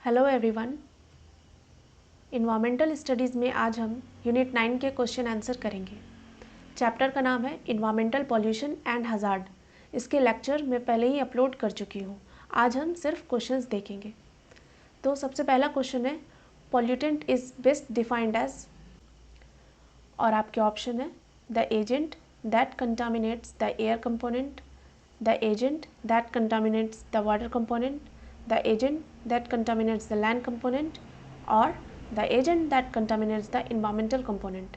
Hello everyone. Environmental studies में आज हम यूनिट 9 के क्वेश्चन आंसर करेंगे। चैप्टर का नाम है इन्वायरमेंटल पॉल्यूशन एंड हज़ार्ड। इसके लेक्चर मैं पहले ही अपलोड कर चुकी हूँ। आज हम सिर्फ क्वेश्चंस देखेंगे। तो सबसे पहला क्वेश्चन है, pollutant is best defined as, और आपके ऑप्शन है the agent that contaminates the air component, the agent that contaminates the water component, the agent that contaminates the land component और the agent that contaminates the environmental component।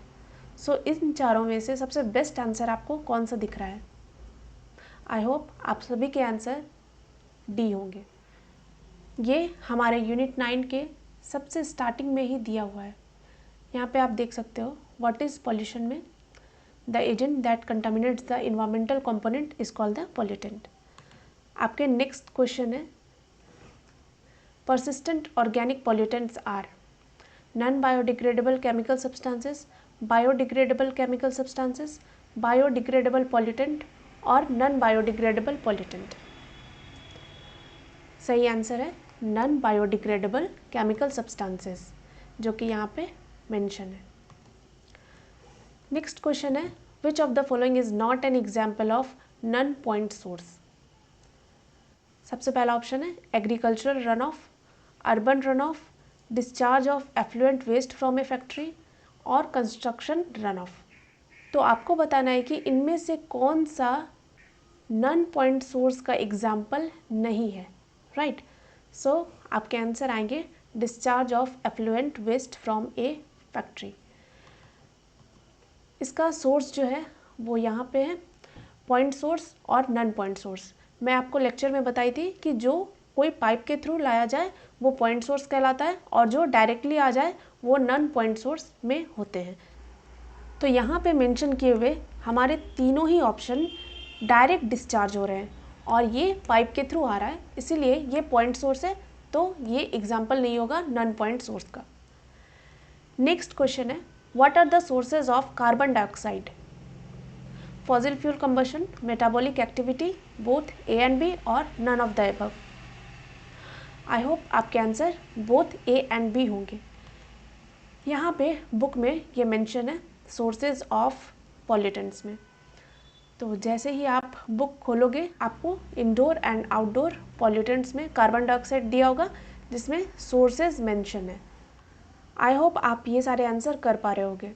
सो इन चारों में से सबसे best answer आपको कौन सा दिख रहा है? आई होप आप सभी के आंसर डी होंगे। ये हमारे यूनिट 9 के सबसे स्टार्टिंग में ही दिया हुआ है। यहाँ पे आप देख सकते हो व्हाट इज़ पॉल्यूशन में the agent that contaminates the environmental component is called the pollutant. आपके नेक्स्ट क्वेश्चन है, persistent organic pollutants are non-biodegradable chemical substances, biodegradable chemical substances, biodegradable pollutant और non-biodegradable pollutant। सही आंसर है non-biodegradable chemical substances, जो कि यहाँ पे mention है। नेक्स्ट क्वेश्चन है, which of the following is not an example of non-point source। सबसे पहला ऑप्शन है agricultural runoff, urban runoff, discharge of effluent waste from a factory और कंस्ट्रक्शन रन ऑफ। तो आपको बताना है कि इनमें से कौन सा नॉन पॉइंट सोर्स का एग्जाम्पल नहीं है। राइट, सो आपके आंसर आएंगे discharge of effluent waste from a factory. इसका सोर्स जो है वो यहाँ पे है पॉइंट सोर्स और नॉन पॉइंट सोर्स। मैं आपको लेक्चर में बताई थी कि जो कोई पाइप के थ्रू लाया जाए वो पॉइंट सोर्स कहलाता है और जो डायरेक्टली आ जाए वो नॉन पॉइंट सोर्स में होते हैं। तो यहाँ पे मेंशन किए हुए हमारे तीनों ही ऑप्शन डायरेक्ट डिस्चार्ज हो रहे हैं और ये पाइप के थ्रू आ रहा है, इसीलिए ये पॉइंट सोर्स है, तो ये एग्जाम्पल नहीं होगा नॉन पॉइंट सोर्स का। नेक्स्ट क्वेश्चन है, what are the sources of carbon dioxide? Fossil fuel combustion, metabolic activity, both A and B और none of the above. I hope आपके answer both A and B होंगे। यहाँ पे book में ये mention है sources of pollutants में। तो जैसे ही आप बुक खोलोगे आपको इंडोर एंड आउटडोर पॉल्यूटेंट्स में कार्बन डाइऑक्साइड दिया होगा जिसमें सोर्सेज मेंशन है। आई होप आप ये सारे आंसर कर पा रहे होगे।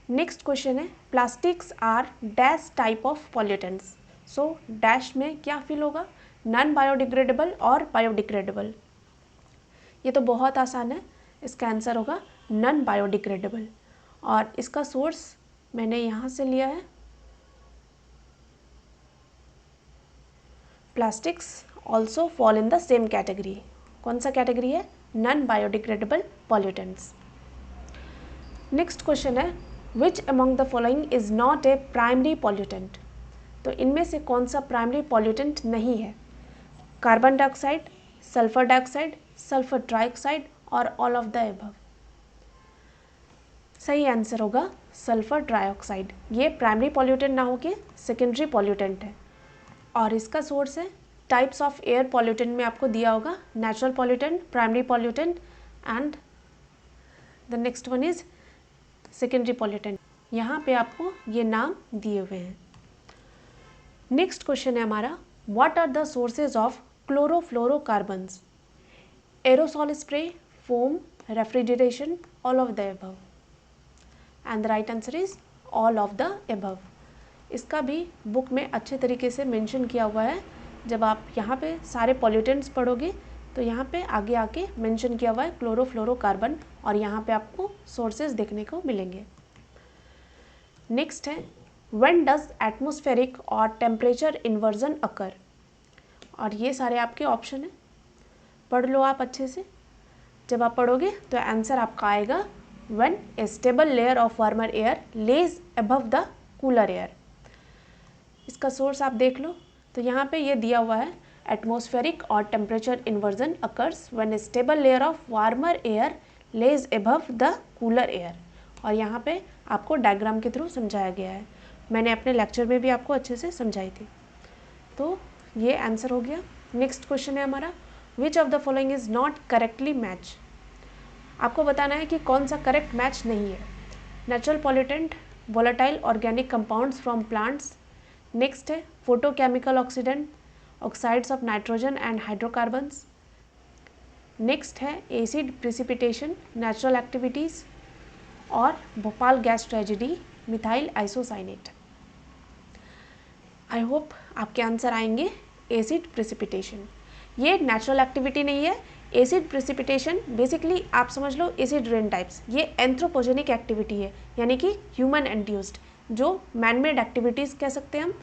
नेक्स्ट क्वेश्चन है, plastics are dash type of pollutants. So dash में क्या फिल होगा, नॉन बायोडिग्रेडेबल और बायोडिग्रेडेबल। ये तो बहुत आसान है, इसका आंसर होगा नॉन बायोडिग्रेडेबल और इसका सोर्स मैंने यहाँ से लिया है। Plastics also fall in the same category. कौन सा कैटेगरी है? Non biodegradable pollutants. Next question है, which among the following is not a primary pollutant. तो इनमें से कौन सा प्राइमरी पॉल्यूटेंट नहीं है? Carbon dioxide, sulphur dioxide, sulphur trioxide और ऑल ऑफ द अबव। सही आंसर होगा सल्फर ट्राइऑक्साइड। ये प्राइमरी पॉल्यूटेंट ना होके सेकेंडरी पॉल्यूटेंट है और इसका सोर्स है टाइप्स ऑफ एयर पॉल्यूटेंट में आपको दिया होगा natural pollutant, primary pollutant and the next one is secondary pollutant. यहाँ पे आपको ये नाम दिए हुए हैं। नेक्स्ट क्वेश्चन है हमारा, what are the sources of chlorofluorocarbons? Aerosol spray, foam, refrigeration, all of the above. And the right answer is all of the above. इसका भी बुक में अच्छे तरीके से मेंशन किया हुआ है। जब आप यहाँ पे सारे पॉल्यूटेंट्स पढ़ोगे तो यहाँ पे आगे आके मेंशन किया हुआ है क्लोरोफ्लोरोकार्बन और यहाँ पे आपको सोर्सेज देखने को मिलेंगे। नेक्स्ट है, व्हेन डज एटमॉस्फेरिक और टेम्परेचर इन्वर्जन अकर? और ये सारे आपके ऑप्शन हैं, पढ़ लो आप अच्छे से। जब आप पढ़ोगे तो आंसर आपका आएगा when a stable layer of warmer air lies above the cooler air. इसका सोर्स आप देख लो, तो यहाँ पे ये दिया हुआ है एटमॉस्फेरिक और temperature inversion occurs when a stable layer of warmer air lies above the cooler air और यहाँ पे आपको डायग्राम के थ्रू समझाया गया है। मैंने अपने लेक्चर में भी आपको अच्छे से समझाई थी। तो ये आंसर हो गया। नेक्स्ट क्वेश्चन है हमारा, which of the following is not correctly match. आपको बताना है कि कौन सा करेक्ट मैच नहीं है। Natural pollutant, volatile organic compounds from plants. Next है photochemical oxidant, oxides of nitrogen and hydrocarbons. Next है एसिड प्रिसिपिटेशन, नेचुरल एक्टिविटीज़। और Bhopal gas tragedy, methyl isocyanate. I hope आपके आंसर आएंगे एसिड प्रिसिपिटेशन। ये natural activity नहीं है। Acid precipitation basically आप समझ लो एसिड रेन टाइप्स, ये एंथ्रोपोजेनिक एक्टिविटी है, यानी कि ह्यूमन इंड्यूस्ड, जो मैनमेड एक्टिविटीज़ कह सकते हैं हम,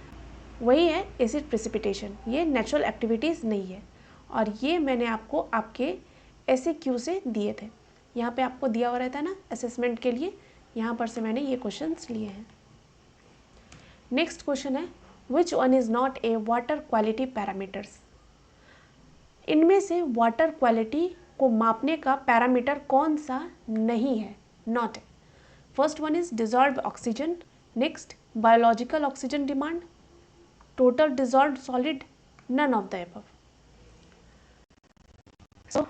वही है एसिड प्रिसिपिटेशन। ये नेचुरल एक्टिविटीज़ नहीं है। और ये मैंने आपको आपके SAQ से दिए थे। यहाँ पे आपको दिया हुआ रहता है ना असेसमेंट के लिए, यहाँ पर से मैंने ये क्वेश्चंस लिए हैं। नेक्स्ट क्वेश्चन है which one is not a water quality parameters. इनमें से वाटर क्वालिटी को मापने का पैरामीटर कौन सा नहीं है, नॉट है। First one is dissolve oxygen, next biological oxygen demand, total dissolve solid, none of the above. So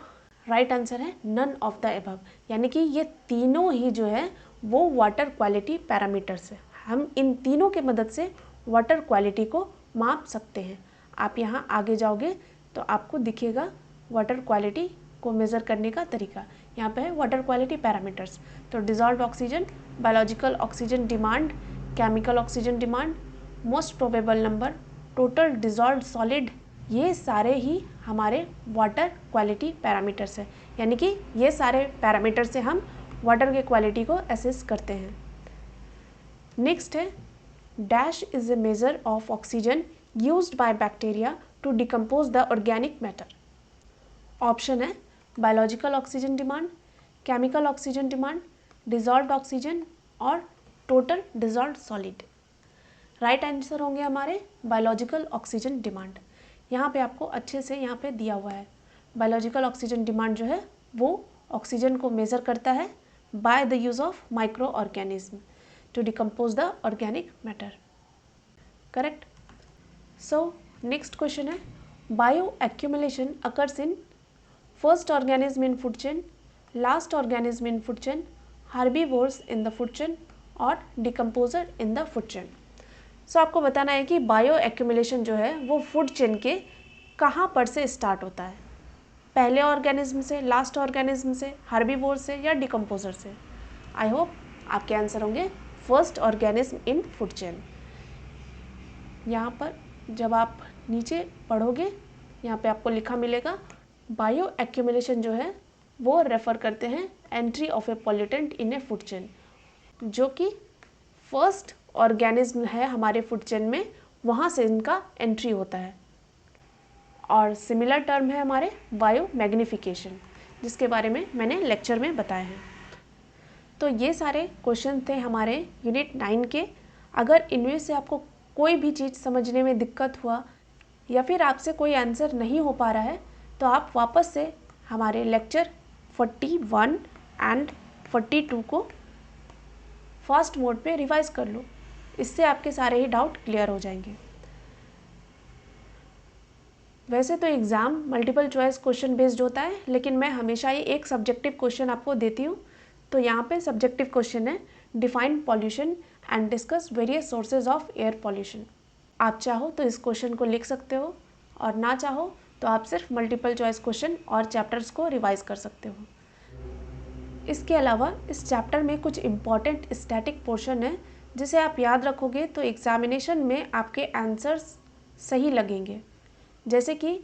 right answer है नन ऑफ द अबव, यानी कि ये तीनों ही जो है वो वाटर क्वालिटी पैरामीटर्स है। हम इन तीनों के मदद से वाटर क्वालिटी को माप सकते हैं। आप यहाँ आगे जाओगे तो आपको दिखेगा वाटर क्वालिटी को मेज़र करने का तरीका। यहाँ पे है वाटर क्वालिटी पैरामीटर्स, तो dissolve oxygen, biological oxygen demand, chemical oxygen demand, most probable number, total dissolve solid, ये सारे ही हमारे वाटर क्वालिटी पैरामीटर्स हैं। यानी कि ये सारे पैरामीटर से हम वाटर के क्वालिटी को असेस करते हैं। नेक्स्ट है dash is a measure of oxygen used by bacteria to decompose the organic matter. Option है biological oxygen demand, chemical oxygen demand, dissolved oxygen और total dissolved solid. Right answer होंगे हमारे biological oxygen demand. यहाँ पे आपको अच्छे से यहाँ पे दिया हुआ है बायोलॉजिकल ऑक्सीजन डिमांड जो है वो ऑक्सीजन को मेज़र करता है by the use of micro organism to decompose the organic matter. Correct. So next question है bio accumulation occurs in first organism in food chain, last organism in food chain, herbivores in the food chain और decomposer in the food chain. So आपको बताना है कि bio accumulation जो है वो food chain के कहाँ पर से स्टार्ट होता है, पहले ऑर्गेनिज्म से, लास्ट ऑर्गेनिज्म से, हार्बीवोर से या डिकम्पोजर से। आई होप आपके आंसर होंगे first organism in food chain. यहाँ पर जब आप नीचे पढ़ोगे यहाँ पे आपको लिखा मिलेगा बायो एक्यूमुलेशन जो है वो रेफर करते हैं entry of A pollutant in A food chain, जो कि फर्स्ट ऑर्गेनिज्म है हमारे फूड चेन में, वहाँ से इनका एंट्री होता है। और सिमिलर टर्म है हमारे बायो मैग्निफिकेशन, जिसके बारे में मैंने लेक्चर में बताया है। तो ये सारे क्वेश्चन थे हमारे यूनिट 9 के। अगर इनमें से आपको कोई भी चीज़ समझने में दिक्कत हुआ या फिर आपसे कोई आंसर नहीं हो पा रहा है तो आप वापस से हमारे लेक्चर 41 एंड 42 को फास्ट मोड पे रिवाइज कर लो, इससे आपके सारे ही डाउट क्लियर हो जाएंगे। वैसे तो exam multiple choice question based होता है, लेकिन मैं हमेशा ही एक सब्जेक्टिव क्वेश्चन आपको देती हूँ। तो यहाँ पे सब्जेक्टिव क्वेश्चन है define pollution and discuss various sources of air pollution. आप चाहो तो इस क्वेश्चन को लिख सकते हो और ना चाहो तो आप सिर्फ मल्टीपल चॉइस क्वेश्चन और चैप्टर्स को रिवाइज कर सकते हो। इसके अलावा इस चैप्टर में कुछ इम्पॉर्टेंट स्टैटिक पोर्शन है जिसे आप याद रखोगे तो एग्जामिनेशन में आपके आंसर्स सही लगेंगे। जैसे कि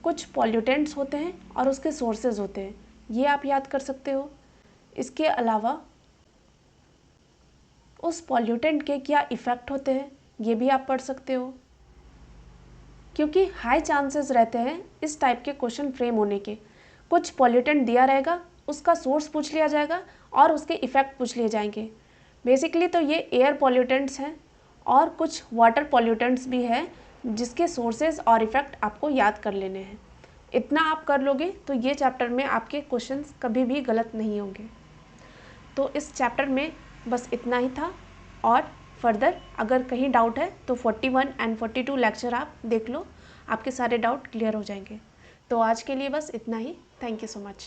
कुछ पॉल्यूटेंट्स होते हैं और उसके सोर्सेज होते हैं, ये आप याद कर सकते हो। इसके अलावा उस पॉल्यूटेंट के क्या इफ़ेक्ट होते हैं ये भी आप पढ़ सकते हो, क्योंकि हाई चांसेस रहते हैं इस टाइप के क्वेश्चन फ्रेम होने के। कुछ पॉल्यूटेंट दिया रहेगा, उसका सोर्स पूछ लिया जाएगा और उसके इफ़ेक्ट पूछ लिए जाएंगे। बेसिकली तो ये एयर पॉल्यूटेंट्स हैं और कुछ वाटर पॉल्यूटेंट्स भी हैं जिसके सोर्सेज और इफ़ेक्ट आपको याद कर लेने हैं। इतना आप कर लोगे तो ये चैप्टर में आपके क्वेश्चंस कभी भी गलत नहीं होंगे। तो इस चैप्टर में बस इतना ही था, और फर्दर अगर कहीं डाउट है तो 41 एंड 42 लेक्चर आप देख लो, आपके सारे डाउट क्लियर हो जाएंगे। तो तो आज के लिए बस इतना ही। Thank you so much.